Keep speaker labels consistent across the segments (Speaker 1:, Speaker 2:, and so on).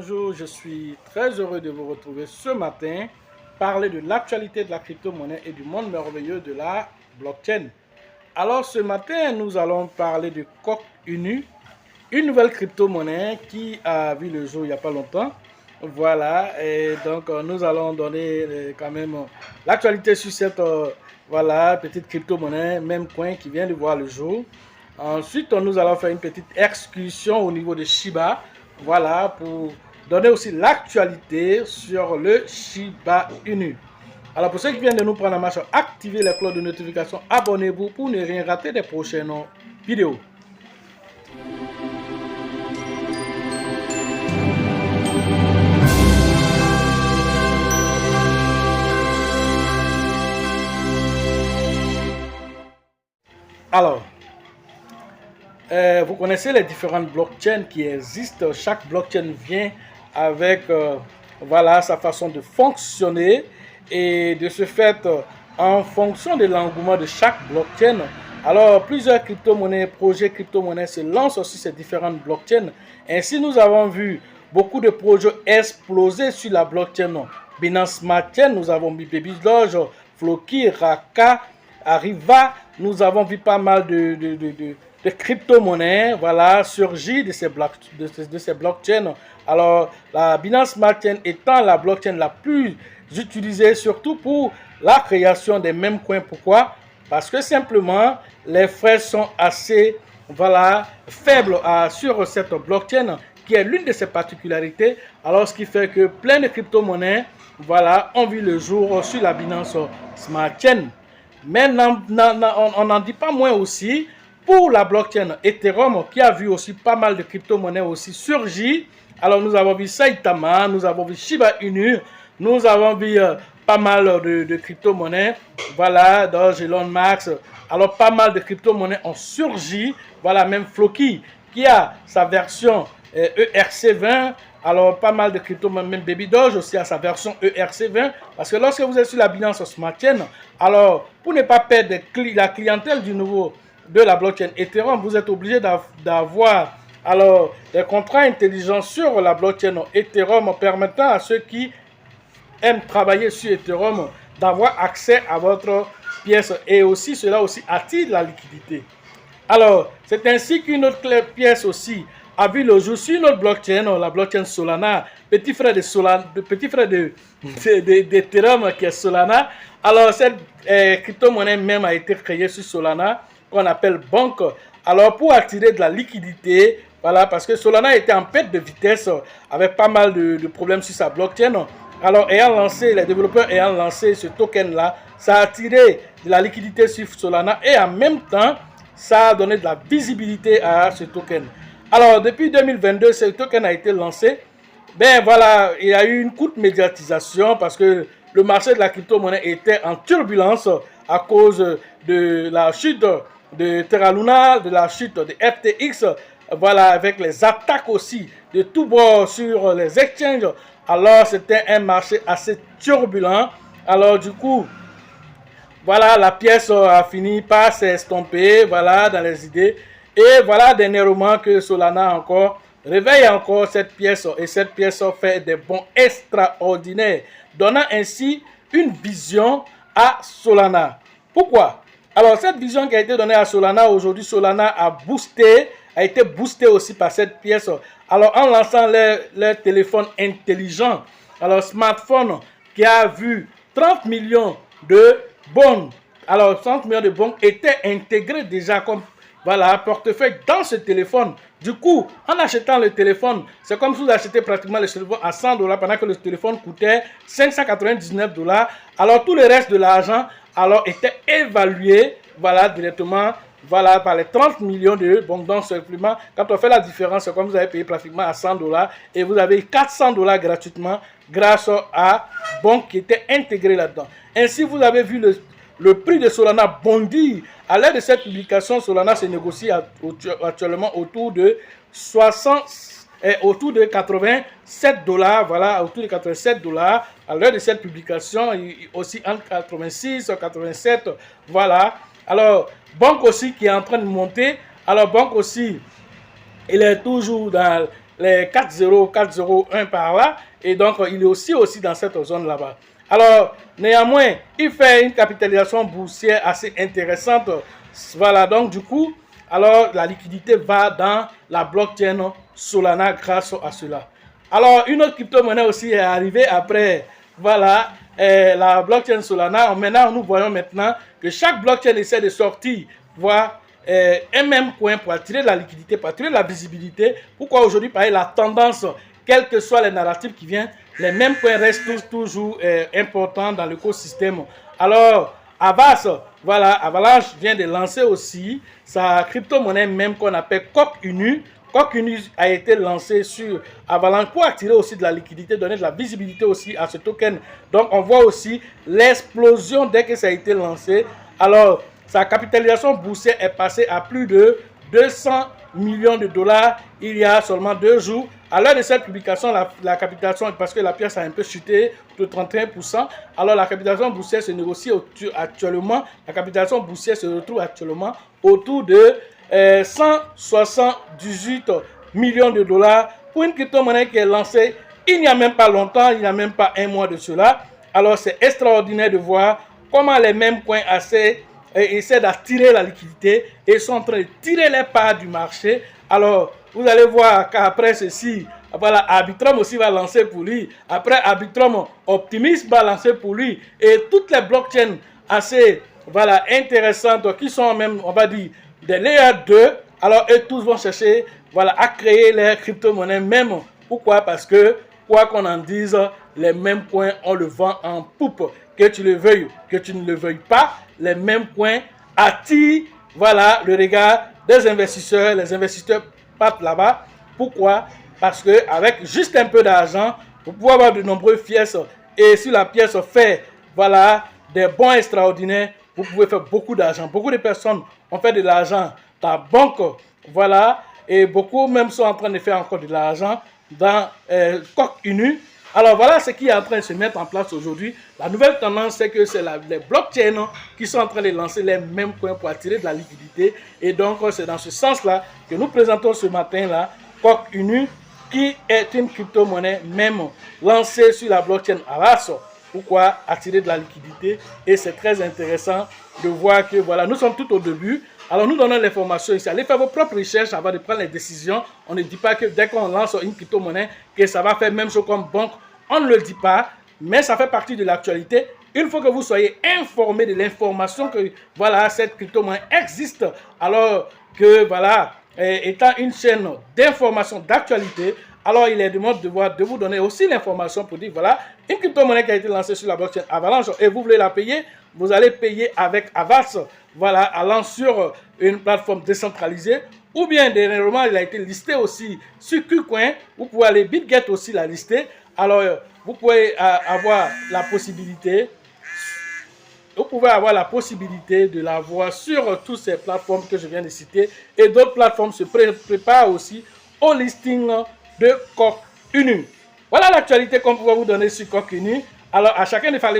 Speaker 1: bonjour, je suis très heureux de vous retrouver ce matin, parler de l'actualité de la crypto-monnaie et du monde merveilleux de la blockchain. Alors ce matin, nous allons parler de Coq Inu, une nouvelle crypto-monnaie qui a vu le jour il n'y a pas longtemps. Voilà, et donc nous allons donner quand même l'actualité sur cette petite crypto-monnaie, même coin qui vient de voir le jour. Ensuite, nous allons faire une petite excursion au niveau de Shiba, voilà, pour donner aussi l'actualité sur le Shiba Inu. Alors pour ceux qui viennent de nous prendre en marche, activez les cloches de notification, abonnez-vous pour ne rien rater des prochaines vidéos. Alors, vous connaissez les différentes blockchains qui existent. Chaque blockchain vient avec sa façon de fonctionner. Et de ce fait, en fonction de l'engouement de chaque blockchain, alors plusieurs crypto-monnaies, projets crypto-monnaies se lancent sur ces différentes blockchains. Ainsi, nous avons vu beaucoup de projets exploser sur la blockchain Binance Smart Chain. Nous avons vu Baby Doge, Floki, Raka, Arriva. Nous avons vu pas mal de crypto-monnaies, voilà, surgir de ces blockchains. Alors, la Binance Smart Chain étant la blockchain la plus utilisée, surtout pour la création des mêmes coins. Pourquoi? Parce que simplement, les frais sont assez, faibles sur cette blockchain, qui est l'une de ses particularités. Alors, ce qui fait que plein de crypto-monnaies, ont vu le jour sur la Binance Smart Chain. Mais on n'en dit pas moins aussi pour la blockchain Ethereum, qui a vu aussi pas mal de crypto-monnaies aussi surgir. Alors nous avons vu Saitama, nous avons vu Shiba Inu, nous avons vu pas mal de crypto-monnaies, Doge, Elon Musk. Alors pas mal de crypto-monnaies ont surgi, même Floki qui a sa version ERC20. Alors, pas mal de crypto, même Baby Doge aussi a sa version ERC20. Parce que lorsque vous êtes sur la Binance Smart Chain, alors, pour ne pas perdre la clientèle de la blockchain Ethereum, vous êtes obligé d'avoir des contrats intelligents sur la blockchain Ethereum, permettant à ceux qui aiment travailler sur Ethereum d'avoir accès à votre pièce. Et aussi, cela aussi attire la liquidité. Alors, c'est ainsi qu'une autre pièce aussi a vu le jour sur notre blockchain, la blockchain Solana, petit frère d'Ethereum qui est Solana. Alors, cette crypto-monnaie même a été créée sur Solana, qu'on appelle Bonk. Alors, pour attirer de la liquidité, parce que Solana était en perte de vitesse, avec pas mal de problèmes sur sa blockchain. Alors, les développeurs ayant lancé ce token-là, ça a attiré de la liquidité sur Solana et en même temps, ça a donné de la visibilité à ce token. Alors, depuis 2022, ce token a été lancé. Il y a eu une courte médiatisation parce que le marché de la crypto-monnaie était en turbulence à cause de la chute de Terra Luna, de la chute de FTX, avec les attaques aussi de tous bords sur les exchanges. Alors, c'était un marché assez turbulent. Alors, du coup, la pièce a fini par s'estomper, dans les idées. Et dernièrement que Solana réveille encore cette pièce. Et cette pièce fait des bons extraordinaires, donnant ainsi une vision à Solana. Pourquoi? Alors, cette vision qui a été donnée à Solana, aujourd'hui, Solana a été boosté aussi par cette pièce. Alors, en lançant leur téléphone intelligent, alors smartphone qui a vu 30 millions de bons. Alors, 30 millions de bons étaient intégrés déjà comme portefeuille dans ce téléphone. Du coup, en achetant le téléphone, c'est comme si vous achetez pratiquement le téléphone à $100 pendant que le téléphone coûtait $599. Alors, tout le reste de l'argent était évalué directement par les 30 millions de bons. Donc, simplement, quand on fait la différence, c'est comme vous avez payé pratiquement à $100 et vous avez $400 gratuitement grâce à bons qui étaient intégrés là-dedans. Ainsi, vous avez vu le prix de Solana bondir. À l'heure de cette publication, Solana se négocie actuellement autour de 87$. Autour de $87. À l'heure de cette publication, aussi entre 86 et 87. Alors, Bonk aussi qui est en train de monter. Alors, Bonk aussi, il est toujours dans les 4,0, 4,01 par là. Et donc, il est aussi dans cette zone là-bas. Alors, néanmoins, il fait une capitalisation boursière assez intéressante. Voilà, donc du coup, alors la liquidité va dans la blockchain Solana grâce à cela. Alors, une autre crypto-monnaie aussi est arrivée après, voilà, la blockchain Solana. Maintenant, nous voyons maintenant que chaque blockchain essaie de sortir, voir un même coin pour attirer la liquidité, pour attirer la visibilité. Pourquoi aujourd'hui, pareil, la tendance, quels que soient les narratifs qui viennent, les mêmes coins restent toujours importants dans l'écosystème. Alors, Avas, voilà, Avalanche vient de lancer aussi sa crypto-monnaie même qu'on appelle Coq Inu. Coq Inu a été lancé sur Avalanche pour attirer aussi de la liquidité, donner de la visibilité aussi à ce token. Donc, on voit aussi l'explosion dès que ça a été lancé. Alors, sa capitalisation boursière est passée à plus de 200 millions de dollars il y a seulement 2 jours. À l'heure de cette publication, la capitalisation, parce que la pièce a un peu chuté de 31%, alors la capitalisation boursière se négocie actuellement, la capitalisation boursière se retrouve actuellement autour de 178 millions de dollars pour une crypto-monnaie qui est lancée il n'y a même pas longtemps, il n'y a même pas un mois de cela. Alors c'est extraordinaire de voir comment les mêmes coins essaient d'attirer la liquidité et sont en train de tirer les parts du marché. Alors, vous allez voir qu'après ceci, voilà, Arbitrum aussi va lancer pour lui. Après Arbitrum, Optimism va lancer pour lui. Et toutes les blockchains assez, voilà, intéressantes qui sont même, on va dire, des layer 2. Alors, eux tous vont chercher, voilà, à créer les crypto-monnaies même. Pourquoi? Parce que, quoi qu'on en dise, les mêmes coins, on le vend en poupe. Que tu le veuilles, que tu ne le veuilles pas, les mêmes coins attirent, voilà, le regard des investisseurs. Les investisseurs partent là-bas. Pourquoi? Parce qu'avec juste un peu d'argent, vous pouvez avoir de nombreuses pièces. Et si la pièce fait, voilà, des bons extraordinaires, vous pouvez faire beaucoup d'argent. Beaucoup de personnes ont fait de l'argent dans la banque, voilà, et beaucoup même sont en train de faire encore de l'argent dans Coq Inu. Alors voilà ce qui est en train de se mettre en place aujourd'hui. La nouvelle tendance, c'est que c'est les blockchains qui sont en train de lancer les mêmes coins pour attirer de la liquidité. Et donc, c'est dans ce sens-là que nous présentons ce matin-là Coq Inu, qui est une crypto-monnaie même lancée sur la blockchain Avalanche. Pourquoi? Attirer de la liquidité. Et c'est très intéressant de voir que, voilà, nous sommes tout au début. Alors, nous donnons l'information ici. Allez faire vos propres recherches avant de prendre les décisions. On ne dit pas que dès qu'on lance une crypto-monnaie, que ça va faire même chose comme banque. On ne le dit pas, mais ça fait partie de l'actualité. Il faut que vous soyez informés de l'information que, voilà, cette crypto-monnaie existe. Alors que, voilà, étant une chaîne d'information, d'actualité, alors il est de notre devoir de vous donner aussi l'information pour dire, voilà, une crypto-monnaie qui a été lancée sur la blockchain Avalanche et vous voulez la payer, vous allez payer avec Avas, voilà, allant sur une plateforme décentralisée, ou bien dernièrement, il a été listé aussi sur KuCoin, vous pouvez aller BitGet aussi la lister. Alors, vous pouvez avoir la possibilité, de la voir sur toutes ces plateformes que je viens de citer. Et d'autres plateformes se préparent aussi au listing de Coq Inu. Voilà l'actualité qu'on peut vous donner sur Coq Inu. Alors, à chacun de faire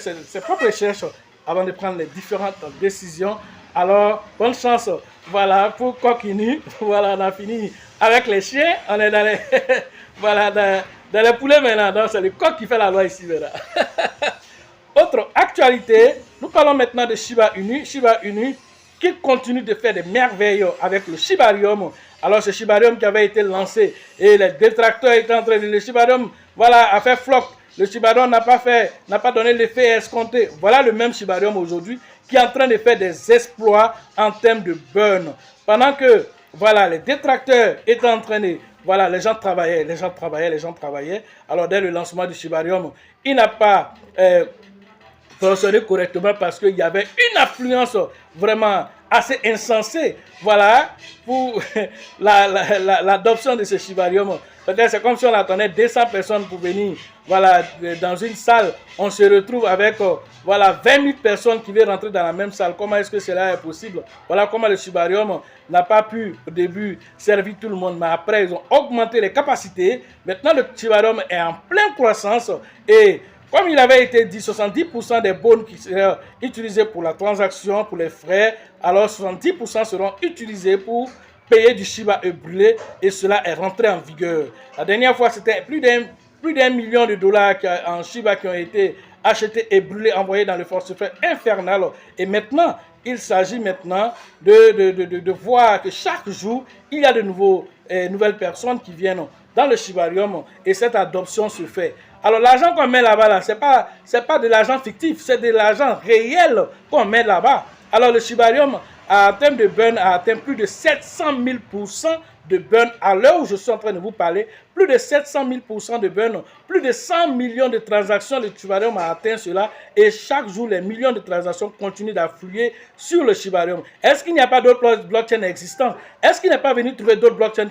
Speaker 1: ses propres recherches avant de prendre les différentes décisions. Alors, bonne chance. Voilà, pour Coq Inu. Voilà, on a fini avec les chiens. On est dans les... voilà, dans les poulets maintenant. Donc, c'est le coq qui fait la loi ici maintenant. Autre actualité, nous parlons maintenant de Shiba Inu. Shiba Inu qui continue de faire des merveilles avec le Shibarium. Alors, ce Shibarium qui avait été lancé et les détracteurs étaient en train de... Le Shibarium, voilà, a fait flop. Le Shibarium n'a pas donné l'effet escompté. Voilà le même Shibarium aujourd'hui qui est en train de faire des exploits en termes de burn. Pendant que, voilà, les détracteurs étaient en train de... Voilà, les gens travaillaient. Alors, dès le lancement du Shibarium, il n'a pas fonctionné correctement parce qu'il y avait une affluence vraiment assez insensée, voilà, pour l'adoption de ce Shibarium. Peut-être c'est comme si on attendait 200 personnes pour venir, voilà, dans une salle. On se retrouve avec, voilà, 20 000 personnes qui viennent rentrer dans la même salle. Comment est-ce que cela est possible? Voilà comment le Shibarium n'a pas pu, au début, servir tout le monde. Mais après, ils ont augmenté les capacités. Maintenant, le Shibarium est en pleine croissance. Et comme il avait été dit, 70% des bonnes qui seront utilisés pour la transaction, pour les frais, alors 70% seront utilisés pour payer du Shiba et brûler, et cela est rentré en vigueur. La dernière fois, c'était plus d'un million de dollars en Shiba qui ont été achetés et brûlés, envoyés dans le forceps infernal. Et maintenant, il s'agit maintenant de voir que chaque jour, il y a de nouvelles personnes qui viennent dans le Shibarium et cette adoption se fait. Alors l'argent qu'on met là-bas, c'est pas de l'argent fictif, c'est de l'argent réel qu'on met là-bas. Alors le Shibarium, en termes de burn, a atteint plus de 700 000% de burn à l'heure où je suis en train de vous parler. Plus de 700 000% de burn, plus de 100 millions de transactions, le Shibarium a atteint cela. Et chaque jour, les millions de transactions continuent d'affluer sur le Shibarium. Est-ce qu'il n'y a pas d'autres blockchains existants? Est-ce qu'il n'est pas venu trouver d'autres blockchains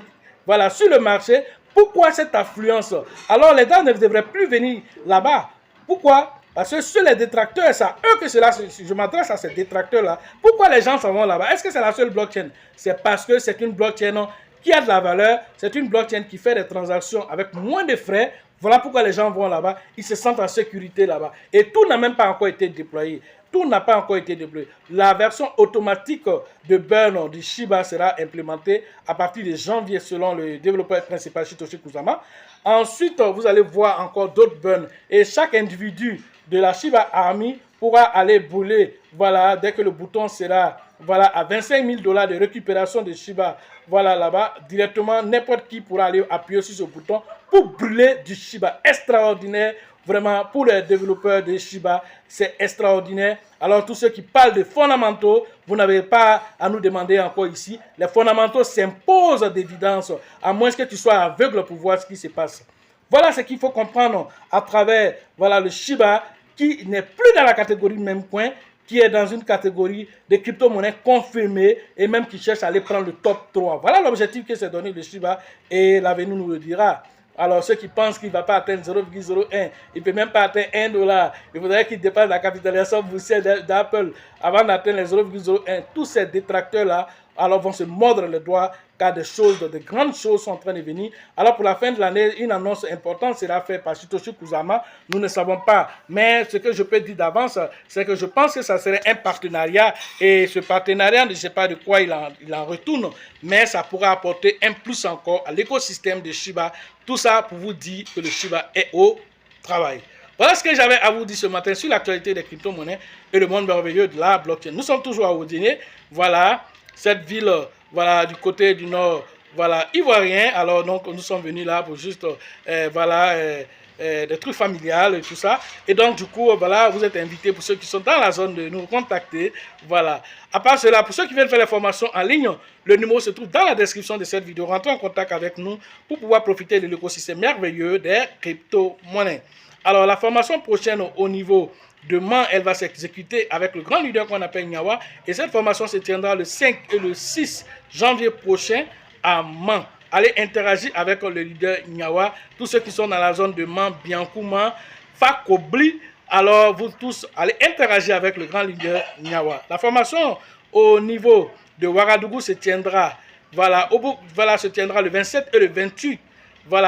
Speaker 1: sur le marché? Pourquoi cette affluence? Alors les gens ne devraient plus venir là-bas. Pourquoi? Parce que sur les détracteurs, c'est à eux que cela, je m'adresse à ces détracteurs-là. Pourquoi les gens s'en vont là-bas? Est-ce que c'est la seule blockchain? C'est parce que c'est une blockchain qui a de la valeur. C'est une blockchain qui fait des transactions avec moins de frais. Voilà pourquoi les gens vont là-bas. Ils se sentent en sécurité là-bas. Et tout n'a même pas encore été déployé. Tout n'a pas encore été déployé. La version automatique de burn du Shiba sera implémentée à partir de janvier selon le développeur principal Satoshi Kusama. Ensuite, vous allez voir encore d'autres burns. Et chaque individu de la Shiba Army pourra aller brûler, voilà, dès que le bouton sera, voilà, à 25 000 $ de récupération de Shiba, voilà, là-bas, directement, n'importe qui pourra aller appuyer sur ce bouton pour brûler du Shiba. Extraordinaire, vraiment, pour les développeurs de Shiba, c'est extraordinaire. Alors, tous ceux qui parlent de fondamentaux, vous n'avez pas à nous demander encore ici. Les fondamentaux s'imposent d'évidence, à moins que tu sois aveugle pour voir ce qui se passe. Voilà ce qu'il faut comprendre à travers, voilà, le Shiba, qui n'est plus dans la catégorie même coin, qui est dans une catégorie de crypto-monnaies confirmées et même qui cherche à aller prendre le top 3. Voilà l'objectif que s'est donné le Shiba et l'avenir nous le dira. Alors ceux qui pensent qu'il ne va pas atteindre 0,01, il ne peut même pas atteindre 1 $, il faudrait qu'il dépasse la capitalisation boursière d'Apple avant d'atteindre les 0,01. Tous ces détracteurs-là alors vont se mordre les doigts car de grandes choses sont en train de venir. Alors pour la fin de l'année, une annonce importante sera faite par Satoshi Kusama. Nous ne savons pas, mais ce que je peux dire d'avance, c'est que je pense que ça serait un partenariat et ce partenariat, je ne sais pas de quoi il en retourne, mais ça pourra apporter un plus encore à l'écosystème de Shiba. Tout ça pour vous dire que le Shiba est au travail. Voilà ce que j'avais à vous dire ce matin sur l'actualité des crypto-monnaies et le monde merveilleux de la blockchain. Nous sommes toujours à Wodéné. Voilà, cette ville, voilà, du côté du nord, voilà, ivoirien. Alors, donc, nous sommes venus là pour juste, des trucs familiales et tout ça. Et donc, du coup, voilà, vous êtes invités pour ceux qui sont dans la zone de nous contacter. Voilà. À part cela, pour ceux qui veulent faire les formations en ligne, le numéro se trouve dans la description de cette vidéo. Rentrez en contact avec nous pour pouvoir profiter de l'écosystème merveilleux des crypto-monnaies. Alors, la formation prochaine au niveau de Mans, elle va s'exécuter avec le grand leader qu'on appelle Nyawa. Et cette formation se tiendra le 5 et le 6 janvier prochain à Mans. Allez interagir avec le leader Nyawa. Tous ceux qui sont dans la zone de Mans, Biancouma, Fakobli. Alors, vous tous, allez interagir avec le grand leader Nyawa. La formation au niveau de Ouagadougou se tiendra, se tiendra le 27 et le 28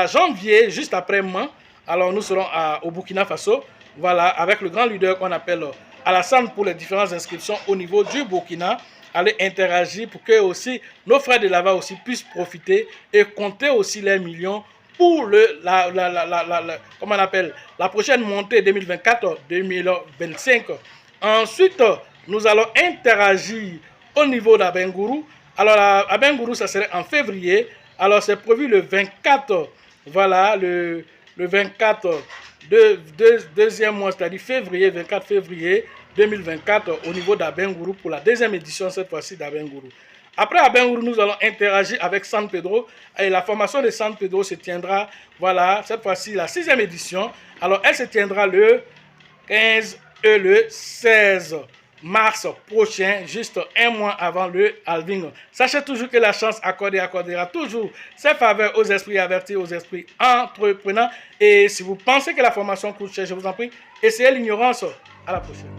Speaker 1: janvier, juste après Mans. Alors, nous serons au Burkina Faso. Voilà, avec le grand leader qu'on appelle Alassane pour les différentes inscriptions au niveau du Burkina. Allez interagir pour que aussi nos frères de là-bas aussi puissent profiter et compter aussi les millions pour la prochaine montée 2024-2025. Ensuite, nous allons interagir au niveau d'Abengourou. Alors, à Abengourou, ça serait en février. Alors, c'est prévu le 24, voilà, le 24 deuxième mois, c'est-à-dire février, 24 février 2024 au niveau d'Abengourou pour la deuxième édition cette fois-ci d'Abengourou. Après Abengourou, nous allons interagir avec San Pedro et la formation de San Pedro se tiendra, voilà, cette fois-ci la 6e édition. Alors elle se tiendra le 15 et le 16 mars prochain, juste un mois avant le halving. Sachez toujours que la chance accordera toujours ses faveurs aux esprits avertis, aux esprits entreprenants. Et si vous pensez que la formation coûte cher, je vous en prie, essayez l'ignorance. À la prochaine.